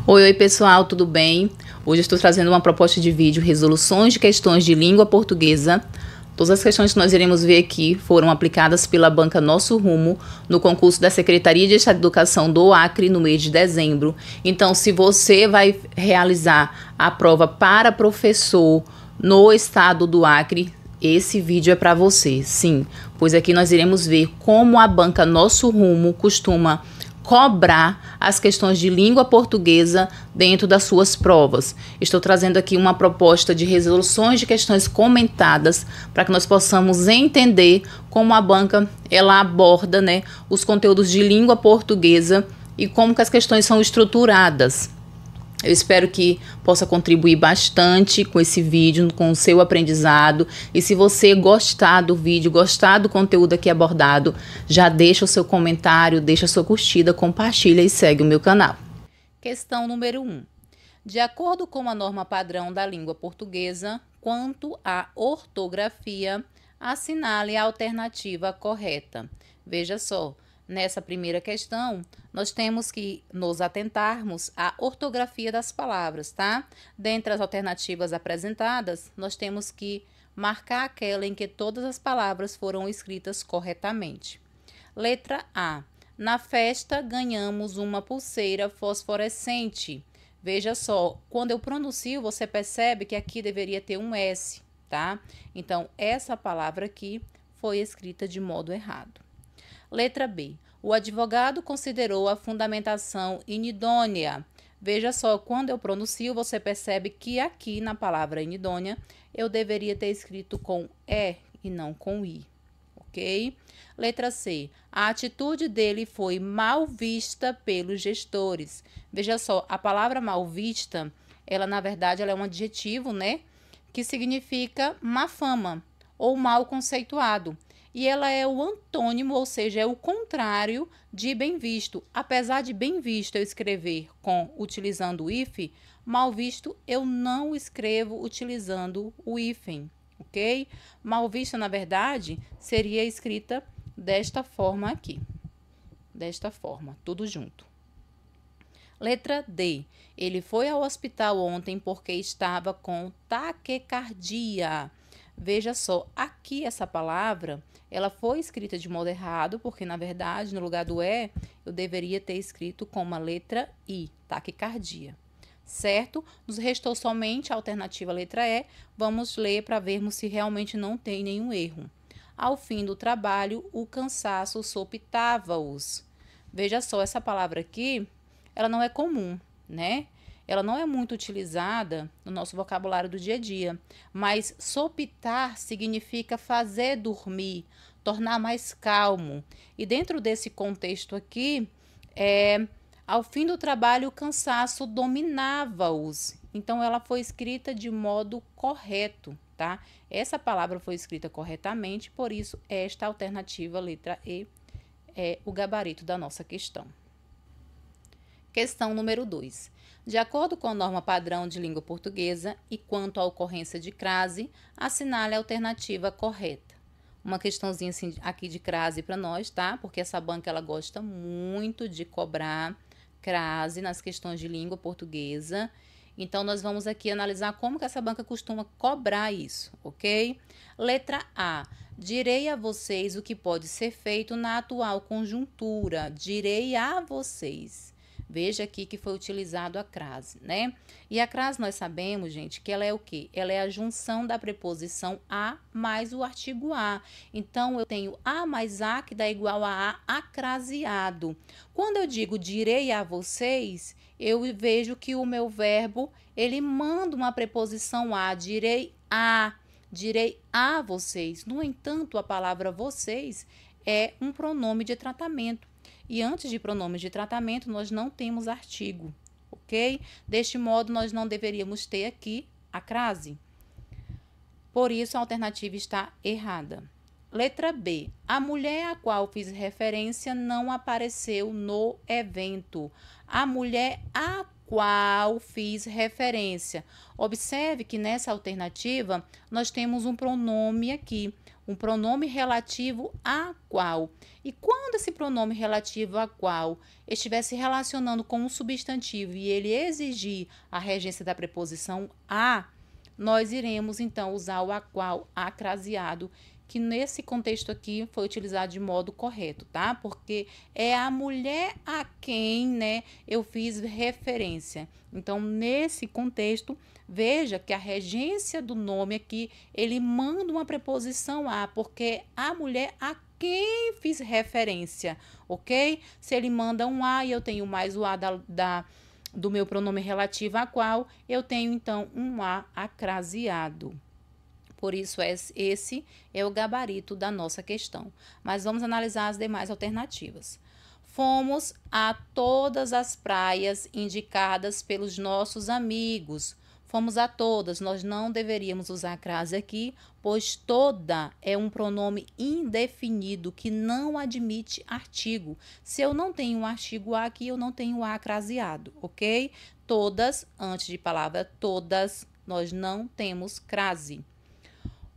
Oi, pessoal, tudo bem? Hoje eu estou trazendo uma proposta de vídeo, resoluções de questões de língua portuguesa. Todas as questões que nós iremos ver aqui foram aplicadas pela banca Nosso Rumo no concurso da Secretaria de Estado de Educação do Acre no mês de dezembro. Então, se você vai realizar a prova para professor no estado do Acre, esse vídeo é para você, sim, pois aqui nós iremos ver como a banca Nosso Rumo costuma cobrar as questões de língua portuguesa dentro das suas provas. Estou trazendo aqui uma proposta de resoluções de questões comentadas para que nós possamos entender como a banca ela aborda, os conteúdos de língua portuguesa e como que as questões são estruturadas. Eu espero que possa contribuir bastante com esse vídeo, com o seu aprendizado. E se você gostar do vídeo, gostar do conteúdo aqui abordado, já deixa o seu comentário, deixa a sua curtida, compartilha e segue o meu canal. Questão número 1. De acordo com a norma padrão da língua portuguesa, quanto à ortografia, assinale a alternativa correta. Veja só. Nessa primeira questão, nós temos que nos atentarmos à ortografia das palavras, tá? Dentre as alternativas apresentadas, nós temos que marcar aquela em que todas as palavras foram escritas corretamente. Letra A. Na festa, ganhamos uma pulseira fosforescente. Veja só, quando eu pronuncio, você percebe que aqui deveria ter um S, tá? Então, essa palavra aqui foi escrita de modo errado. Letra B. O advogado considerou a fundamentação inidônea. Veja só, quando eu pronuncio, você percebe que aqui na palavra inidônea, eu deveria ter escrito com E e não com I, ok? Letra C. A atitude dele foi mal vista pelos gestores. Veja só, a palavra mal vista, ela na verdade ela é um adjetivo, que significa má fama ou mal conceituado. E ela é o antônimo, ou seja, é o contrário de bem visto. Apesar de bem visto eu escrever utilizando o hífen, mal visto eu não escrevo utilizando o hífen, ok? Mal vista, na verdade, seria escrita desta forma aqui. Desta forma, tudo junto. Letra D. Ele foi ao hospital ontem porque estava com taquicardia. Veja só, aqui essa palavra, ela foi escrita de modo errado, porque na verdade, no lugar do E, eu deveria ter escrito com uma letra I, taquicardia. Certo? Nos restou somente a alternativa letra E, vamos ler para vermos se realmente não tem nenhum erro. Ao fim do trabalho, o cansaço sopitava-os. Veja só, essa palavra aqui, ela não é comum, Ela não é muito utilizada no nosso vocabulário do dia a dia, mas sopitar significa fazer dormir, tornar mais calmo. E dentro desse contexto aqui, ao fim do trabalho, o cansaço dominava-os. Então, ela foi escrita de modo correto, tá? Essa palavra foi escrita corretamente, por isso, esta alternativa, letra E, é o gabarito da nossa questão. Questão número 2. De acordo com a norma padrão de língua portuguesa e quanto à ocorrência de crase, assinale a alternativa correta. Uma questãozinha assim, aqui de crase para nós, tá? Porque essa banca ela gosta muito de cobrar crase nas questões de língua portuguesa. Então, nós vamos aqui analisar como que essa banca costuma cobrar isso, ok? Letra A. Direi a vocês o que pode ser feito na atual conjuntura. Direi a vocês. Veja aqui que foi utilizado a crase, E a crase nós sabemos, gente, que ela é o quê? Ela é a junção da preposição a mais o artigo a. Então, eu tenho a mais a que dá igual a acraseado. Quando eu digo direi a vocês, eu vejo que o meu verbo, ele manda uma preposição a, direi a vocês. No entanto, a palavra vocês é um pronome de tratamento. E antes de pronomes de tratamento, nós não temos artigo, ok? Deste modo, nós não deveríamos ter aqui a crase. Por isso, a alternativa está errada. Letra B. A mulher a qual fiz referência não apareceu no evento. A mulher a qual fiz referência. Observe que nessa alternativa, nós temos um pronome aqui. Um pronome relativo a qual. E quando quando esse pronome relativo a qual estiver se relacionando com um substantivo e ele exigir a regência da preposição a, nós iremos então usar o a qual acraseado, que nesse contexto aqui foi utilizado de modo correto, tá? Porque é a mulher a quem, né, eu fiz referência. Então, nesse contexto, veja que a regência do nome aqui, ele manda uma preposição a, porque a mulher a quem fiz referência, ok? Se ele manda um a e eu tenho mais o a do meu pronome relativo a qual, eu tenho então um a acraseado. Por isso, esse é o gabarito da nossa questão. Mas vamos analisar as demais alternativas. Fomos a todas as praias indicadas pelos nossos amigos. Fomos a todas, nós não deveríamos usar a crase aqui, pois toda é um pronome indefinido que não admite artigo. Se eu não tenho um artigo a aqui, eu não tenho a craseado, ok? Todas, antes de palavra todas, nós não temos crase.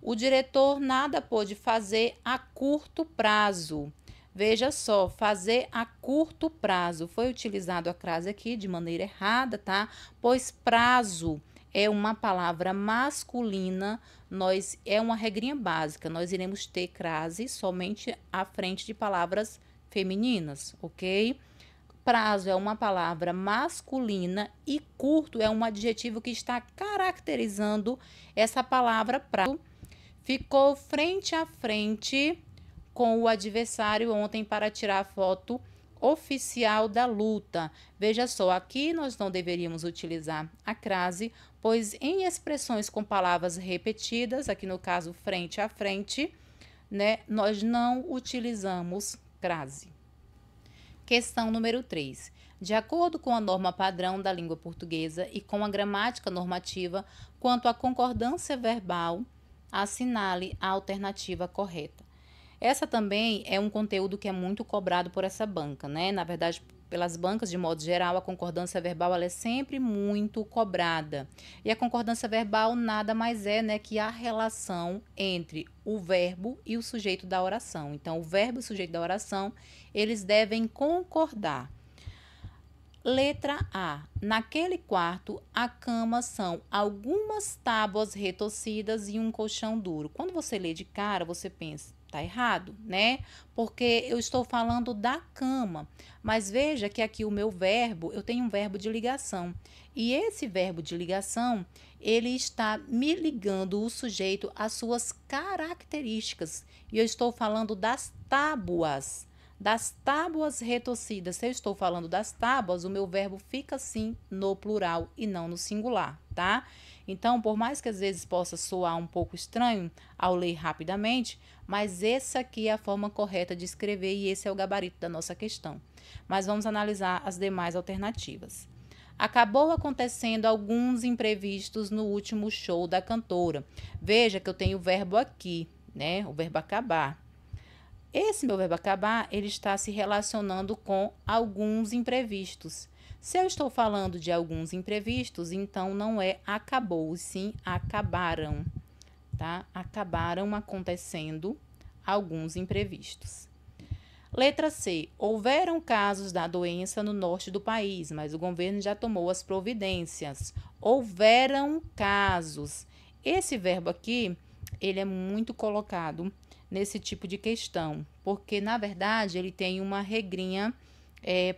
O diretor nada pôde fazer a curto prazo. Veja só, fazer a curto prazo. Foi utilizado a crase aqui de maneira errada, tá? Pois prazo é uma palavra masculina, é uma regrinha básica. Nós iremos ter crase somente à frente de palavras femininas, ok? Prazo é uma palavra masculina e curto é um adjetivo que está caracterizando essa palavra prazo. Ficou frente a frente com o adversário ontem para tirar a foto oficial da luta. Veja só, aqui nós não deveríamos utilizar a crase, pois em expressões com palavras repetidas, aqui no caso frente a frente, né, nós não utilizamos crase. Questão número 3. De acordo com a norma padrão da língua portuguesa e com a gramática normativa, quanto à concordância verbal, assinale a alternativa correta. Essa também é um conteúdo que é muito cobrado por essa banca, né? Na verdade, pelas bancas, de modo geral, a concordância verbal ela é sempre muito cobrada. E a concordância verbal nada mais é, né, que a relação entre o verbo e o sujeito da oração. Então, o verbo e o sujeito da oração, eles devem concordar. Letra A. Naquele quarto, a cama são algumas tábuas retorcidas e um colchão duro. Quando você lê de cara, você pensa, tá errado, né? Porque eu estou falando da cama. Mas veja que aqui o meu verbo, eu tenho um verbo de ligação. E esse verbo de ligação, ele está me ligando o sujeito às suas características. E eu estou falando das tábuas. Das tábuas retorcidas. Se eu estou falando das tábuas, o meu verbo fica sim no plural e não no singular, tá? Então, por mais que às vezes possa soar um pouco estranho ao ler rapidamente, mas essa aqui é a forma correta de escrever e esse é o gabarito da nossa questão. Mas vamos analisar as demais alternativas. Acabou acontecendo alguns imprevistos no último show da cantora. Veja que eu tenho o verbo aqui, né? O verbo acabar. Esse meu verbo acabar, ele está se relacionando com alguns imprevistos. Se eu estou falando de alguns imprevistos, então não é acabou, sim acabaram, tá? Acabaram acontecendo alguns imprevistos. Letra C. Houveram casos da doença no norte do país, mas o governo já tomou as providências. Houveram casos. Esse verbo aqui, ele é muito colocado nesse tipo de questão, porque na verdade ele tem uma regrinha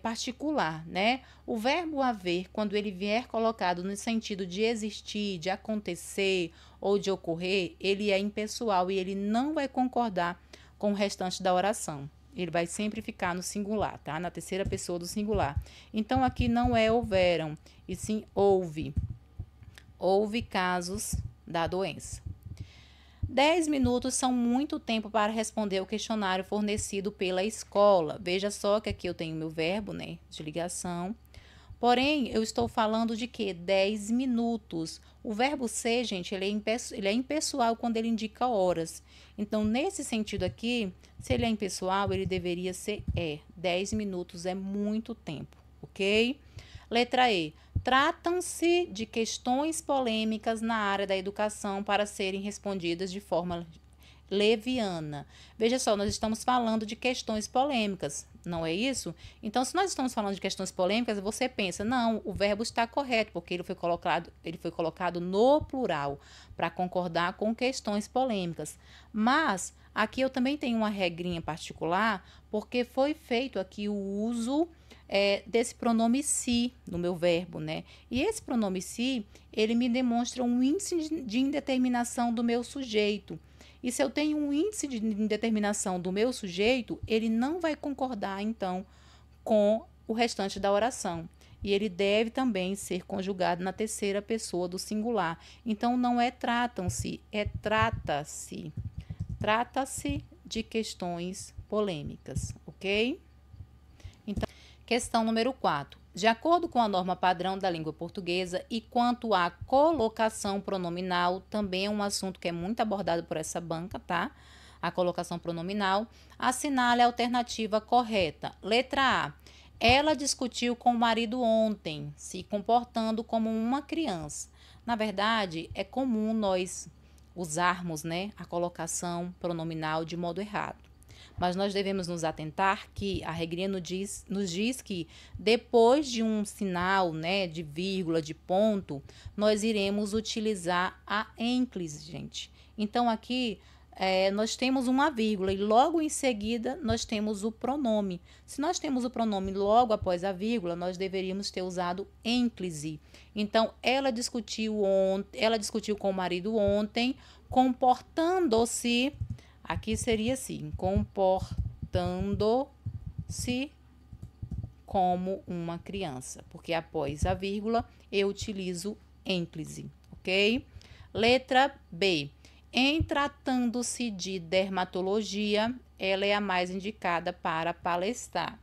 particular, né? O verbo haver, quando ele vier colocado no sentido de existir, de acontecer ou de ocorrer, ele é impessoal e ele não vai concordar com o restante da oração. Ele vai sempre ficar no singular, tá? Na terceira pessoa do singular. Então aqui não é houveram, e sim houve. Houve casos da doença. 10 minutos são muito tempo para responder o questionário fornecido pela escola. Veja só que aqui eu tenho meu verbo, né, de ligação. Porém, eu estou falando de quê? 10 minutos. O verbo ser, gente, ele é impessoal quando ele indica horas. Então, nesse sentido aqui, se ele é impessoal, ele deveria ser 10 minutos é muito tempo, ok? Letra E. Tratam-se de questões polêmicas na área da educação para serem respondidas de forma leviana. Veja só, nós estamos falando de questões polêmicas, não é isso? Então, se nós estamos falando de questões polêmicas, você pensa, não, o verbo está correto, porque ele foi colocado no plural, para concordar com questões polêmicas. Mas, aqui eu também tenho uma regrinha particular, porque foi feito aqui o uso desse pronome se no meu verbo, né? E esse pronome se, ele me demonstra um índice de indeterminação do meu sujeito. E se eu tenho um índice de indeterminação do meu sujeito, ele não vai concordar, então, com o restante da oração. E ele deve também ser conjugado na terceira pessoa do singular. Então, não é tratam-se, é trata-se. Trata-se de questões polêmicas, ok? Então, questão número 4. De acordo com a norma padrão da língua portuguesa e quanto à colocação pronominal, também é um assunto que é muito abordado por essa banca, tá? A colocação pronominal. Assinale a alternativa correta. Letra A. Ela discutiu com o marido ontem, se comportando como uma criança. Na verdade, é comum nós usarmos, né, a colocação pronominal de modo errado. Mas nós devemos nos atentar que a regrinha nos diz que depois de um sinal, né, de vírgula, de ponto, nós iremos utilizar a ênclise, gente. Então, aqui nós temos uma vírgula e logo em seguida nós temos o pronome. Se nós temos o pronome logo após a vírgula, nós deveríamos ter usado ênclise. Então, ela discutiu com o marido ontem, comportando-se. Aqui seria assim, comportando-se como uma criança, porque após a vírgula eu utilizo ênclise, ok? Letra B. Em tratando-se de dermatologia, ela é a mais indicada para palestrar.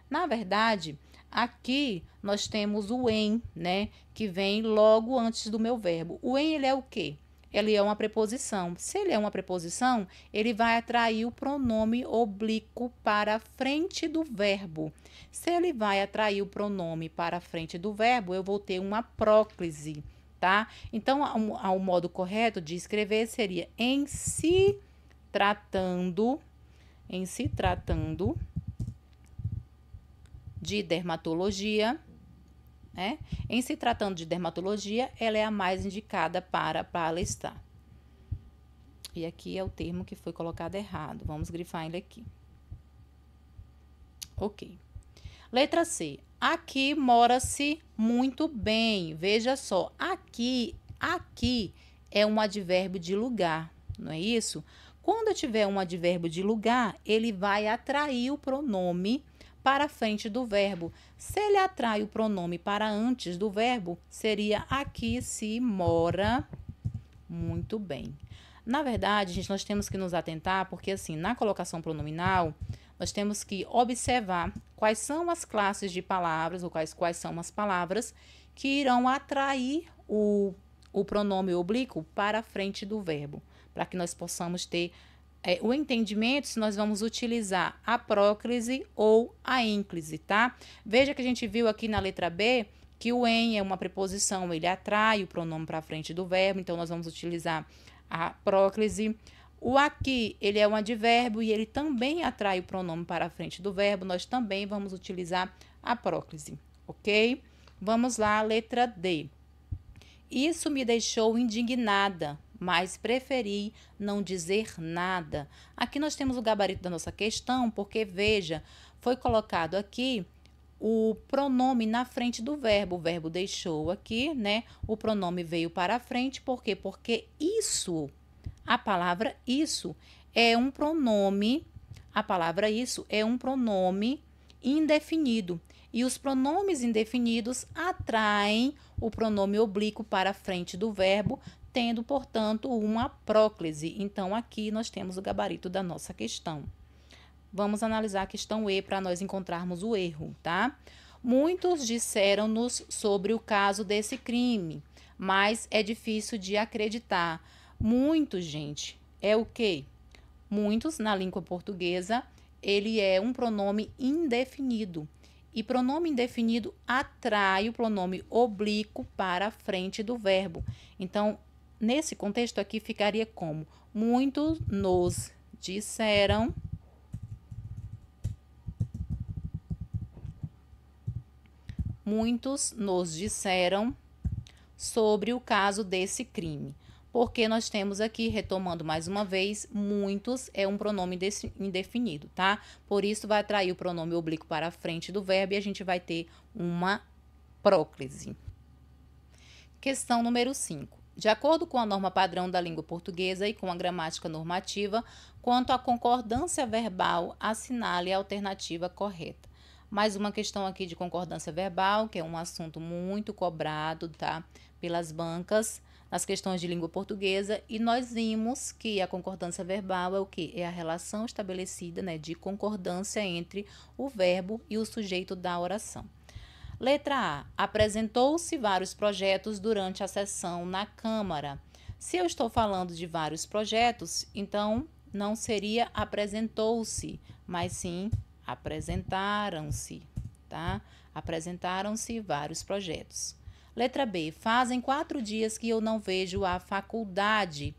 Na verdade, aqui nós temos o em, né, que vem logo antes do meu verbo. O em, ele é o quê? Ele é uma preposição. Se ele é uma preposição, ele vai atrair o pronome oblíquo para frente do verbo. Se ele vai atrair o pronome para frente do verbo, eu vou ter uma próclise, tá? Então, o modo correto de escrever seria em se tratando de dermatologia. Em se tratando de dermatologia, ela é a mais indicada para palestrar. E aqui é o termo que foi colocado errado. Vamos grifar ele aqui. Ok. Letra C. Aqui mora-se muito bem. Veja só, aqui é um advérbio de lugar, não é isso? Quando eu tiver um advérbio de lugar, ele vai atrair o pronome para frente do verbo. Se ele atrai o pronome para antes do verbo, seria aqui se mora muito bem. Na verdade, gente, nós temos que nos atentar, porque assim, na colocação pronominal, nós temos que observar quais são as classes de palavras, ou quais são as palavras que irão atrair o pronome oblíquo para frente do verbo, para que nós possamos ter o entendimento se nós vamos utilizar a próclise ou a ênclise, tá? Veja que a gente viu aqui na letra B que o em é uma preposição, ele atrai o pronome para frente do verbo, então nós vamos utilizar a próclise. O aqui, ele é um advérbio e ele também atrai o pronome para frente do verbo, nós também vamos utilizar a próclise, ok? Vamos lá, letra D. Isso me deixou indignada, mas preferi não dizer nada. Aqui nós temos o gabarito da nossa questão, porque, veja, foi colocado aqui o pronome na frente do verbo. O verbo deixou aqui, né? O pronome veio para frente, por quê? Porque isso, a palavra isso, é um pronome, a palavra isso é um pronome indefinido. E os pronomes indefinidos atraem o pronome oblíquo para frente do verbo, tendo, portanto, uma próclise. Então, aqui nós temos o gabarito da nossa questão. Vamos analisar a questão E para nós encontrarmos o erro, tá? Muitos disseram-nos sobre o caso desse crime, mas é difícil de acreditar. Muitos, gente, é o quê? Muitos, na língua portuguesa, ele é um pronome indefinido. E pronome indefinido atrai o pronome oblíquo para a frente do verbo. Então, nesse contexto aqui ficaria como: muitos nos disseram sobre o caso desse crime. Porque nós temos aqui, retomando mais uma vez, muitos é um pronome indefinido, tá? Por isso vai atrair o pronome oblíquo para a frente do verbo e a gente vai ter uma próclise. Questão número 5. De acordo com a norma padrão da língua portuguesa e com a gramática normativa, quanto à concordância verbal, assinale a alternativa correta. Mais uma questão aqui de concordância verbal, que é um assunto muito cobrado, tá? Pelas bancas, nas questões de língua portuguesa, e nós vimos que a concordância verbal é o quê? É a relação estabelecida, né, de concordância entre o verbo e o sujeito da oração. Letra A. Apresentou-se vários projetos durante a sessão na Câmara. Se eu estou falando de vários projetos, então não seria apresentou-se, mas sim apresentaram-se, tá? Apresentaram-se vários projetos. Letra B. Fazem 4 dias que eu não vejo a faculdade.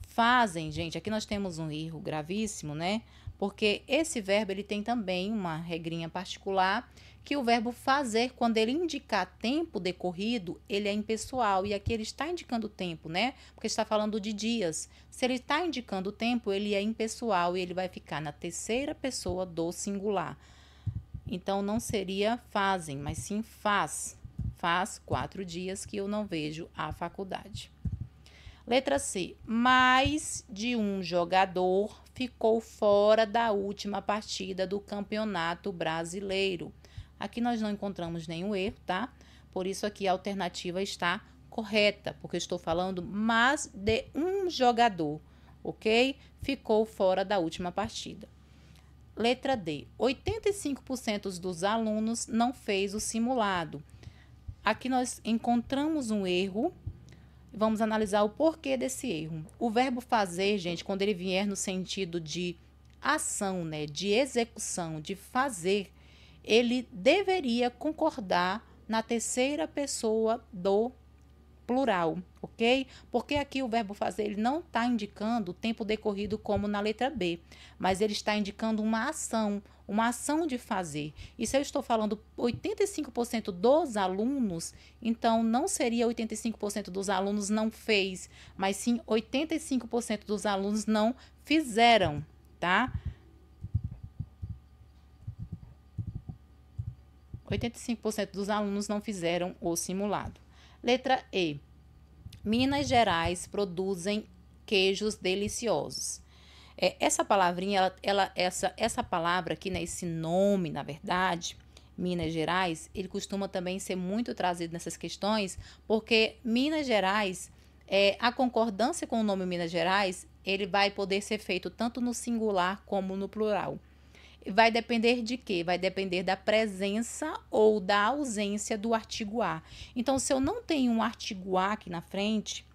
Fazem, gente, aqui nós temos um erro gravíssimo, né? Porque esse verbo, ele tem também uma regrinha particular, que o verbo fazer, quando ele indicar tempo decorrido, ele é impessoal. E aqui ele está indicando tempo, né? Porque está falando de dias. Se ele está indicando tempo, ele é impessoal e ele vai ficar na terceira pessoa do singular. Então, não seria fazem, mas sim faz. Faz 4 dias que eu não vejo a faculdade. Letra C. Mais de um jogador ficou fora da última partida do Campeonato Brasileiro. Aqui nós não encontramos nenhum erro, tá? Por isso aqui a alternativa está correta, porque eu estou falando mais de um jogador, ok? Ficou fora da última partida. Letra D. 85% dos alunos não fez o simulado. Aqui nós encontramos um erro. Vamos analisar o porquê desse erro. O verbo fazer, gente, quando ele vier no sentido de ação, né, de execução, de fazer, ele deveria concordar na terceira pessoa do plural, ok? Porque aqui o verbo fazer, ele não está indicando o tempo decorrido como na letra B, mas ele está indicando uma ação de fazer. E se eu estou falando 85% dos alunos, então não seria 85% dos alunos não fez, mas sim 85% dos alunos não fizeram, tá? 85% dos alunos não fizeram o simulado. Letra E. Minas Gerais produzem queijos deliciosos. Essa palavrinha, essa palavra aqui, né, esse nome, na verdade, Minas Gerais, ele costuma também ser muito trazido nessas questões, porque Minas Gerais, a concordância com o nome Minas Gerais, ele vai poder ser feito tanto no singular como no plural. Vai depender de quê? Vai depender da presença ou da ausência do artigo a. Então, se eu não tenho um artigo a aqui na frente,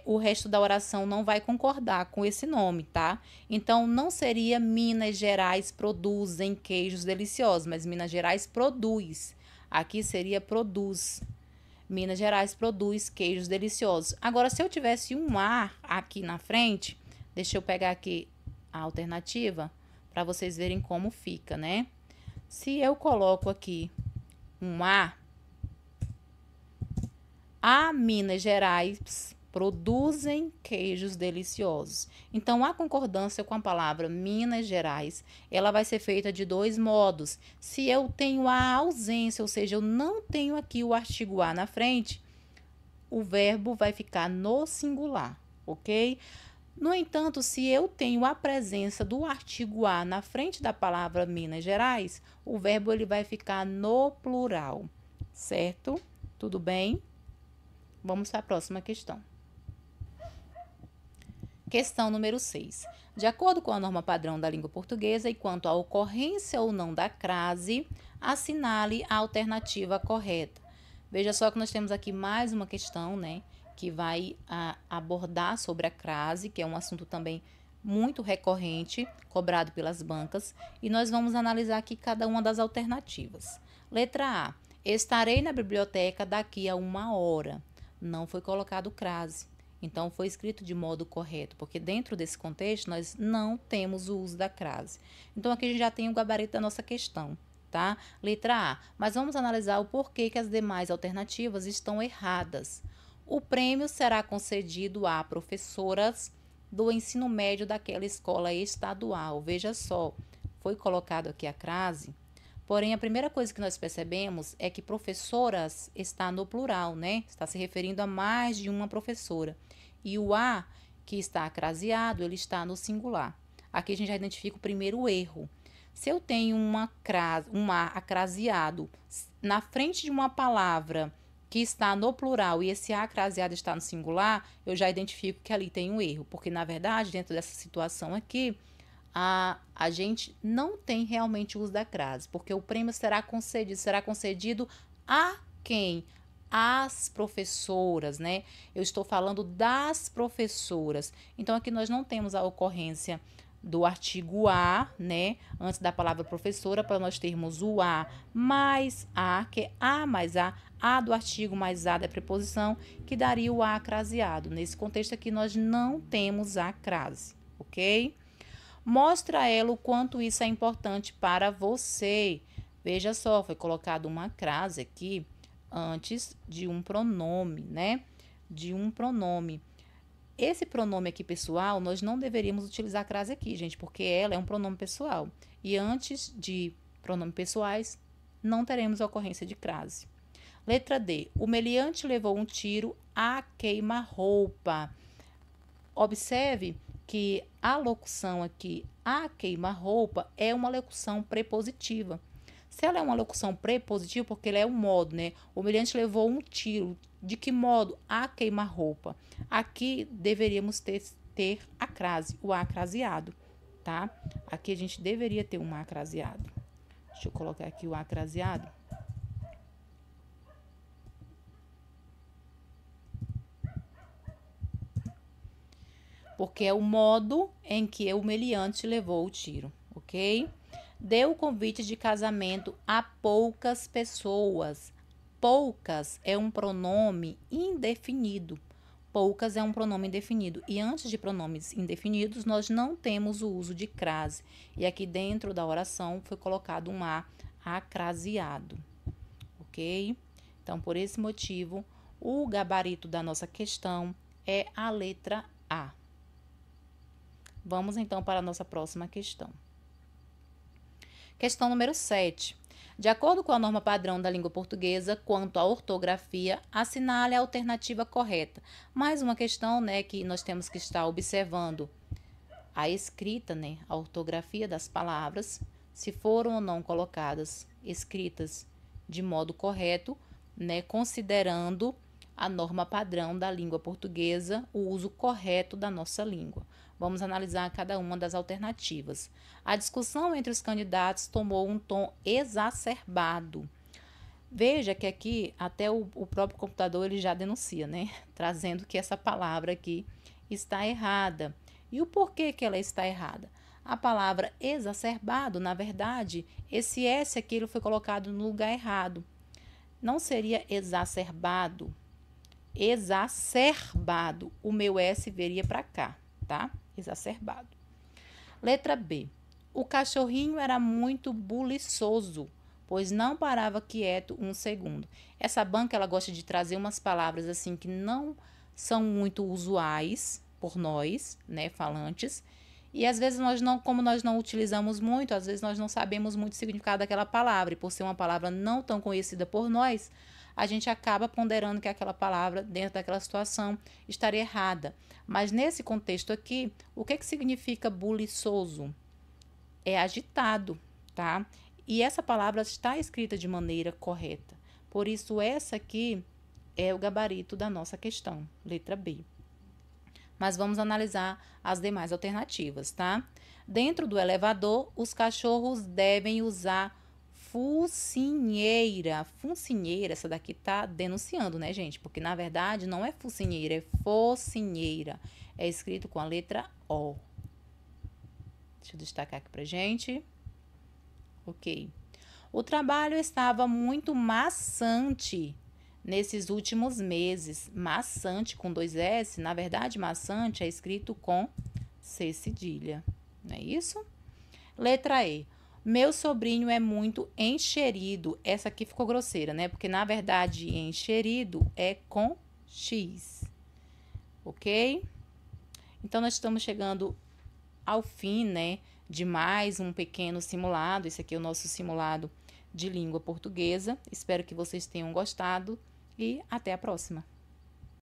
o resto da oração não vai concordar com esse nome, tá? Então, não seria Minas Gerais produzem queijos deliciosos, mas Minas Gerais produz. Aqui seria produz. Minas Gerais produz queijos deliciosos. Agora, se eu tivesse um a aqui na frente, deixa eu pegar aqui a alternativa para vocês verem como fica, né? Se eu coloco aqui um a Minas Gerais produzem queijos deliciosos. Então, a concordância com a palavra Minas Gerais, ela vai ser feita de 2 modos. Se eu tenho a ausência, ou seja, eu não tenho aqui o artigo a na frente, o verbo vai ficar no singular, ok? No entanto, se eu tenho a presença do artigo a na frente da palavra Minas Gerais, o verbo ele vai ficar no plural, certo? Tudo bem? Vamos para a próxima questão. Questão número 6. De acordo com a norma padrão da língua portuguesa e quanto à ocorrência ou não da crase, assinale a alternativa correta. Veja só que nós temos aqui mais uma questão, né, que vai abordar sobre a crase, que é um assunto também muito recorrente, cobrado pelas bancas, e nós vamos analisar aqui cada uma das alternativas. Letra A. Estarei na biblioteca daqui a 1 hora. Não foi colocado crase. Então, foi escrito de modo correto, porque dentro desse contexto nós não temos o uso da crase. Então, aqui a gente já tem o gabarito da nossa questão, tá? Letra A. Mas vamos analisar o porquê que as demais alternativas estão erradas. O prêmio será concedido a professoras do ensino médio daquela escola estadual. Veja só, foi colocado aqui a crase. Porém, a primeira coisa que nós percebemos é que professoras está no plural, né? Está se referindo a mais de uma professora. E o A, que está acraseado, ele está no singular. Aqui a gente já identifica o primeiro erro. Se eu tenho um A acraseado na frente de uma palavra que está no plural e esse A acraseado está no singular, eu já identifico que ali tem um erro. Porque, na verdade, dentro dessa situação aqui, a gente não tem realmente o uso da crase, porque o prêmio será concedido a quem? As professoras, né? Eu estou falando das professoras. Então, aqui nós não temos a ocorrência do artigo a, né? Antes da palavra professora, para nós termos o a mais a, que é a mais a do artigo mais a da preposição, que daria o a craseado. Nesse contexto aqui, nós não temos a crase, ok? Mostra a ela o quanto isso é importante para você. Veja só, foi colocado uma crase aqui antes de um pronome, né? De um pronome. Esse pronome aqui pessoal, nós não deveríamos utilizar a crase aqui, gente, porque ela é um pronome pessoal. E antes de pronomes pessoais, não teremos a ocorrência de crase. Letra D. O meliante levou um tiro a queima-roupa. Observe que a locução aqui, a queima-roupa, é uma locução prepositiva. Se ela é uma locução prepositiva, porque ela é um modo, né? O meliante levou um tiro. De que modo? A queima-roupa. Aqui deveríamos ter a crase, o a craseado, tá? Aqui a gente deveria ter um a craseado. Deixa eu colocar aqui o a craseado. Porque é o modo em que o meliante levou o tiro, ok? Deu o convite de casamento a poucas pessoas. Poucas é um pronome indefinido. Poucas é um pronome indefinido. E antes de pronomes indefinidos, nós não temos o uso de crase. E aqui dentro da oração foi colocado um a acraseado, ok? Então, por esse motivo, o gabarito da nossa questão é a letra A. Vamos então para a nossa próxima questão. Questão número 7. De acordo com a norma padrão da língua portuguesa, quanto à ortografia, assinale a alternativa correta. Mais uma questão, né, que nós temos que estar observando a escrita, né, a ortografia das palavras, se foram ou não colocadas, escritas de modo correto, né, considerando a norma padrão da língua portuguesa, o uso correto da nossa língua. Vamos analisar cada uma das alternativas. A discussão entre os candidatos tomou um tom exacerbado. Veja que aqui até o próprio computador ele já denuncia, né? Trazendo que essa palavra aqui está errada. E o porquê que ela está errada? A palavra exacerbado, na verdade, esse S aqui ele foi colocado no lugar errado. Não seria exacerbado. Exacerbado. O meu S viria para cá, tá? Exacerbado. Letra B. O cachorrinho era muito buliçoso, pois não parava quieto um segundo. Essa banca, ela gosta de trazer umas palavras assim que não são muito usuais por nós, né, falantes. E às vezes como nós não utilizamos muito, às vezes nós não sabemos muito o significado daquela palavra. E por ser uma palavra não tão conhecida por nós, a gente acaba ponderando que aquela palavra, dentro daquela situação, estaria errada. Mas nesse contexto aqui, o que significa buliçoso? É agitado, tá? E essa palavra está escrita de maneira correta. Por isso, essa aqui é o gabarito da nossa questão, letra B. Mas vamos analisar as demais alternativas, tá? Dentro do elevador, os cachorros devem usar focinheira. Focinheira, essa daqui tá denunciando, né, gente? Porque, na verdade, não é focinheira, é focinheira. É escrito com a letra O. Deixa eu destacar aqui pra gente. Ok. O trabalho estava muito maçante. nesses últimos meses. Maçante com 2 S, na verdade, maçante é escrito com C cedilha, não é isso? Letra E. Meu sobrinho é muito encherido. Essa aqui ficou grosseira, né? Porque, na verdade, encherido é com X. Ok? Então, nós estamos chegando ao fim, né, de mais um pequeno simulado. Esse aqui é o nosso simulado de língua portuguesa. Espero que vocês tenham gostado e até a próxima.